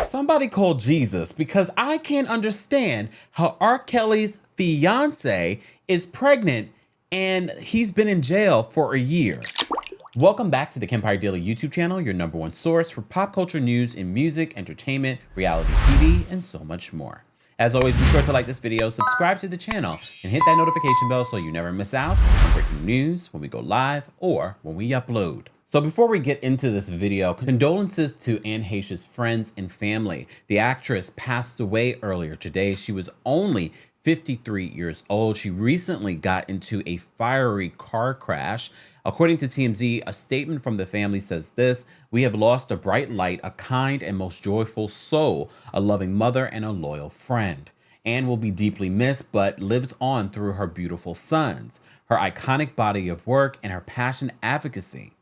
Somebody call Jesus, because I can't understand how R. Kelly's fiance is pregnant and he's been in jail for a year. Welcome back to the Kempire Daily YouTube channel, your #1 source for pop culture news in music, entertainment, reality TV, and so much more. As always, be sure to like this video, subscribe to the channel, and hit that notification bell so you never miss out on breaking news when we go live or when we upload. So before we get into this video, condolences to Anne Heche's friends and family. The actress passed away earlier today. She was only 53 years old. She recently got into a fiery car crash. According to TMZ, a statement from the family says this: "We have lost a bright light, a kind and most joyful soul, a loving mother and a loyal friend. Anne will be deeply missed, but lives on through her beautiful sons, her iconic body of work, and her passionate advocacy.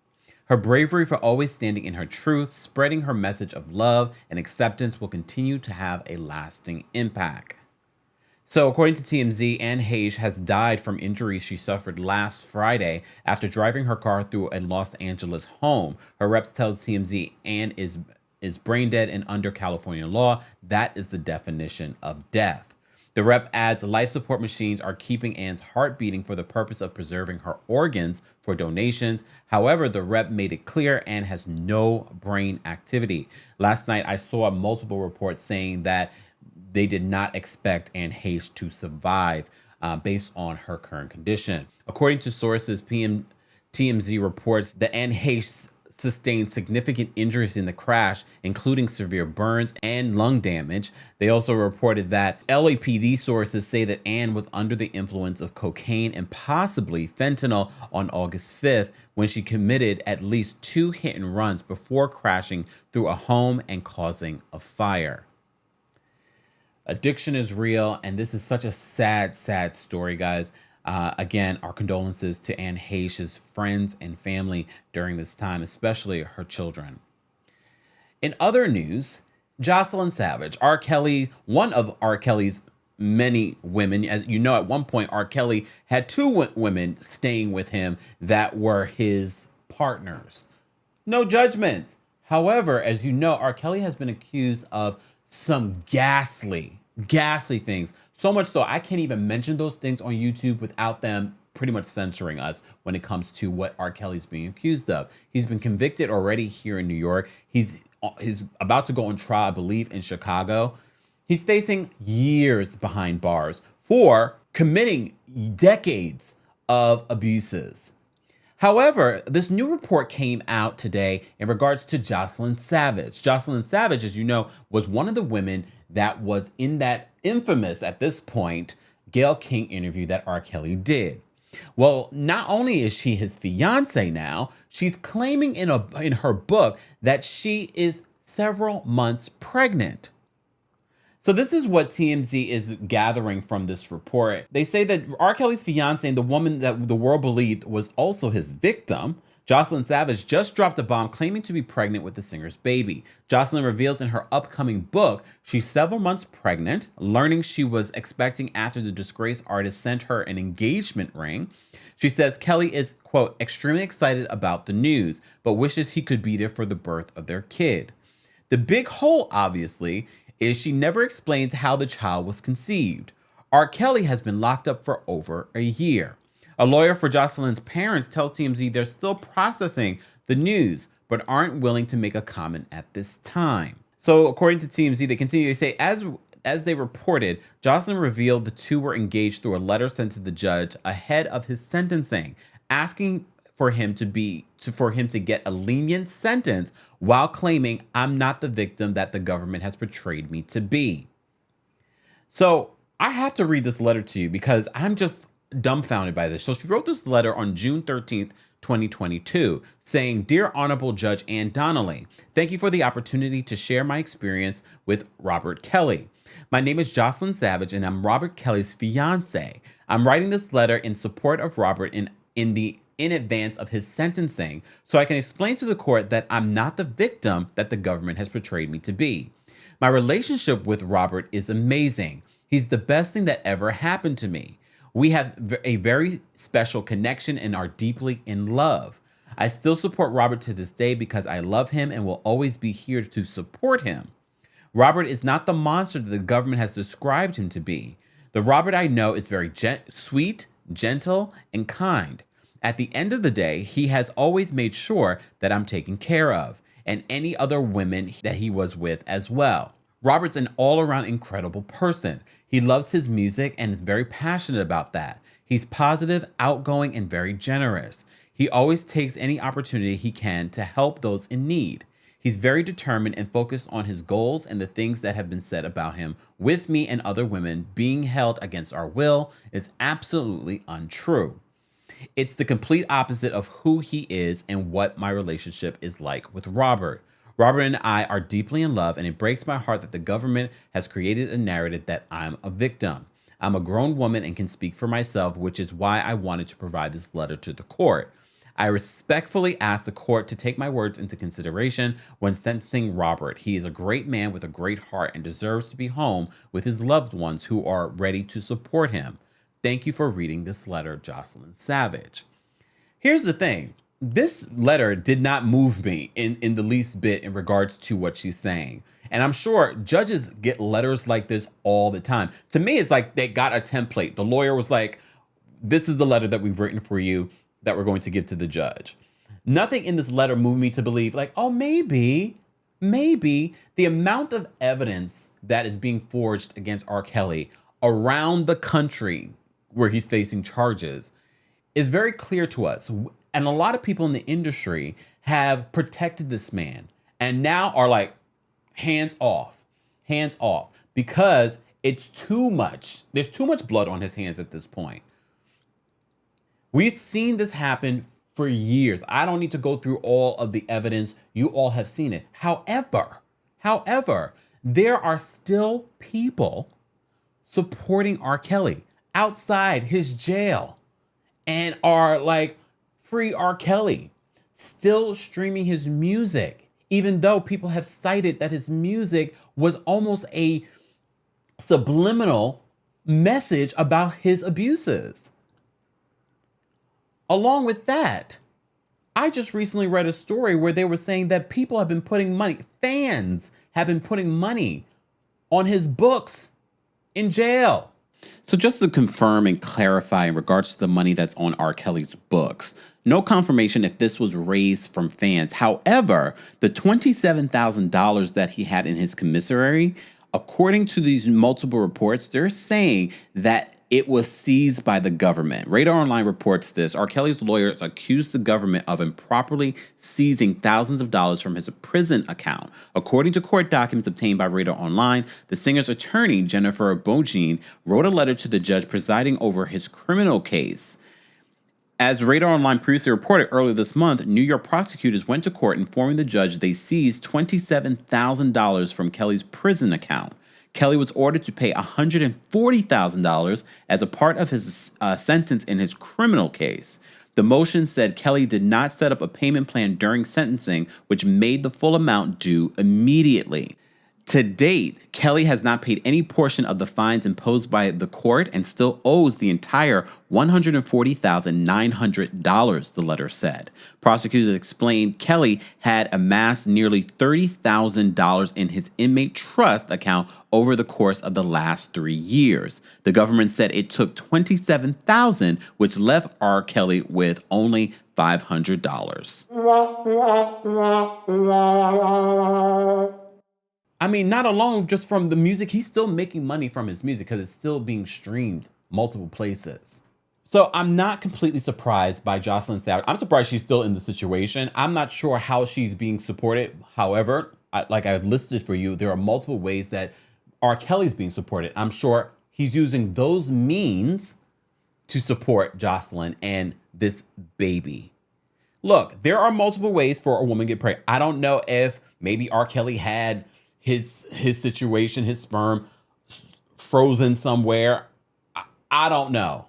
Her bravery for always standing in her truth, spreading her message of love and acceptance will continue to have a lasting impact." So according to TMZ, Anne Heche has died from injuries she suffered last Friday after driving her car through a Los Angeles home. Her rep tells TMZ Anne is brain dead, and under California law, that is the definition of death. The rep adds life support machines are keeping Anne's heart beating for the purpose of preserving her organs for donations. However, the rep made it clear Anne has no brain activity. Last night, I saw multiple reports saying that they did not expect Anne Heche to survive based on her current condition. According to sources, TMZ reports that Anne Heche sustained significant injuries in the crash, including severe burns and lung damage. They also reported that LAPD sources say that Anne was under the influence of cocaine and possibly fentanyl on August 5th when she committed at least 2 hit and runs before crashing through a home and causing a fire. Addiction is real, and this is such a sad, sad story, guys. Again, our condolences to Anne Heche's friends and family during this time, especially her children. In other news, Joycelyn Savage, one of R. Kelly's many women. As you know, at one point, R. Kelly had 2 women staying with him that were his partners. No judgments. However, as you know, R. Kelly has been accused of some ghastly things. So much so I can't even mention those things on YouTube without them pretty much censoring us when it comes to what R. Kelly's being accused of. He's been convicted already here in New York. He's about to go on trial, I believe, in Chicago. He's facing years behind bars for committing decades of abuses. However, this new report came out today in regards to Joycelyn Savage. Joycelyn Savage, as you know, was one of the women that was in that infamous, at this point, Gayle King interview that R. Kelly did. Well, not only is she his fiance now, she's claiming in her book that she is several months pregnant. So this is what TMZ is gathering from this report. They say that R. Kelly's fiance and the woman that the world believed was also his victim, Joycelyn Savage, just dropped a bomb claiming to be pregnant with the singer's baby. Joycelyn reveals in her upcoming book she's several months pregnant, learning she was expecting after the disgraced artist sent her an engagement ring. She says Kelly is, quote, extremely excited about the news, but wishes he could be there for the birth of their kid. The big hole, obviously, is she never explains how the child was conceived. R. Kelly has been locked up for over a year. A lawyer for Joycelyn's parents tells TMZ they're still processing the news, but aren't willing to make a comment at this time. So according to TMZ, they continue to say, as they reported, Joycelyn revealed the 2 were engaged through a letter sent to the judge ahead of his sentencing, asking for him to get a lenient sentence while claiming, "I'm not the victim that the government has portrayed me to be." So I have to read this letter to you because I'm just dumbfounded by this. So she wrote this letter on June 13th, 2022, saying, "Dear Honorable Judge Ann Donnelly, thank you for the opportunity to share my experience with Robert Kelly. My name is Joycelyn Savage and I'm Robert Kelly's fiance. I'm writing this letter in support of Robert in advance of his sentencing, so I can explain to the court that I'm not the victim that the government has portrayed me to be. My relationship with Robert is amazing. He's the best thing that ever happened to me. We have a very special connection and are deeply in love. I still support Robert to this day because I love him and will always be here to support him. Robert is not the monster that the government has described him to be. The Robert I know is very sweet, gentle, and kind. At the end of the day, he has always made sure that I'm taken care of, and any other women that he was with as well. Robert's an all-around incredible person. He loves his music and is very passionate about that. He's positive, outgoing, and very generous. He always takes any opportunity he can to help those in need. He's very determined and focused on his goals, and the things that have been said about him with me and other women being held against our will is absolutely untrue. It's the complete opposite of who he is and what my relationship is like with Robert. Robert and I are deeply in love, and it breaks my heart that the government has created a narrative that I'm a victim. I'm a grown woman and can speak for myself, which is why I wanted to provide this letter to the court. I respectfully ask the court to take my words into consideration when sentencing Robert. He is a great man with a great heart and deserves to be home with his loved ones who are ready to support him. Thank you for reading this letter, Joycelyn Savage. Here's the thing. This letter did not move me in the least bit in regards to what she's saying. And I'm sure judges get letters like this all the time. To me, it's like they got a template. The lawyer was like, this is the letter that we've written for you that we're going to give to the judge. Nothing in this letter moved me to believe like, oh, maybe the amount of evidence that is being forged against R. Kelly around the country where he's facing charges is very clear to us. And a lot of people in the industry have protected this man and now are like, hands off, because it's too much. There's too much blood on his hands at this point. We've seen this happen for years. I don't need to go through all of the evidence. You all have seen it. However, there are still people supporting R. Kelly outside his jail and are like, free R. Kelly, still streaming his music, even though people have cited that his music was almost a subliminal message about his abuses. Along with that, I just recently read a story where they were saying that people have been putting money, fans have been putting money on his books in jail. So just to confirm and clarify in regards to the money that's on R. Kelly's books, no confirmation if this was raised from fans. However, the $27,000 that he had in his commissary, according to these multiple reports, they're saying that it was seized by the government. Radar Online reports this. R. Kelly's lawyers accused the government of improperly seizing thousands of dollars from his prison account. According to court documents obtained by Radar Online, the singer's attorney, Jennifer Bogine, wrote a letter to the judge presiding over his criminal case. As Radar Online previously reported earlier this month, New York prosecutors went to court informing the judge they seized $27,000 from Kelly's prison account. Kelly was ordered to pay $140,000 as a part of his sentence in his criminal case. The motion said Kelly did not set up a payment plan during sentencing, which made the full amount due immediately. To date, Kelly has not paid any portion of the fines imposed by the court and still owes the entire $140,900, the letter said. Prosecutors explained Kelly had amassed nearly $30,000 in his inmate trust account over the course of the last 3 years. The government said it took $27,000, which left R. Kelly with only $500. I mean, not alone just from the music, he's still making money from his music because it's still being streamed multiple places. So I'm not completely surprised by Joycelyn Savage. I'm surprised she's still in the situation. I'm not sure how she's being supported. However, like I've listed for you, there are multiple ways that R. Kelly's being supported. I'm sure he's using those means to support Joycelyn and this baby. Look, there are multiple ways for a woman to get pregnant. I don't know if maybe R. Kelly had his situation, his sperm frozen somewhere. I don't know.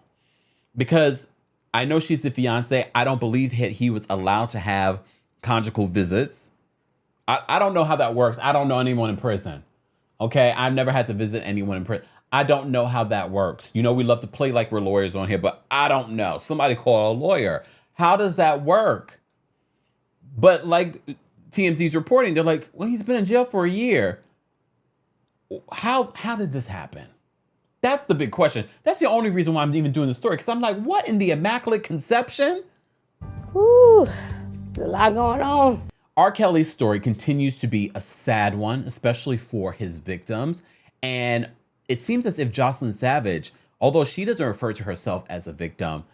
Because I know she's the fiancé. I don't believe he was allowed to have conjugal visits. I don't know how that works. I don't know anyone in prison. Okay, I've never had to visit anyone in prison. I don't know how that works. You know, we love to play like we're lawyers on here, but I don't know. Somebody call a lawyer. How does that work? But like TMZ's reporting, they're like, well, he's been in jail for a year. How did this happen? That's the big question. That's the only reason why I'm even doing the story, because I'm like, what in the Immaculate Conception? Woo, there's a lot going on. R. Kelly's story continues to be a sad one, especially for his victims. And it seems as if Joycelyn Savage, although she doesn't refer to herself as a victim,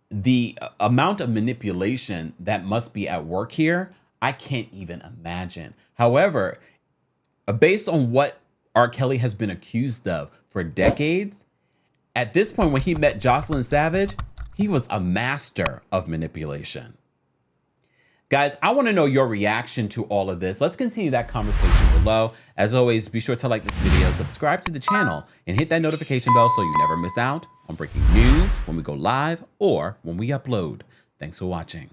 the amount of manipulation that must be at work here, I can't even imagine. However, based on what R. Kelly has been accused of for decades, at this point when he met Joycelyn Savage, he was a master of manipulation. Guys, I want to know your reaction to all of this. Let's continue that conversation below. As always, be sure to like this video, subscribe to the channel, and hit that notification bell so you never miss out on breaking news when we go live or when we upload. Thanks for watching.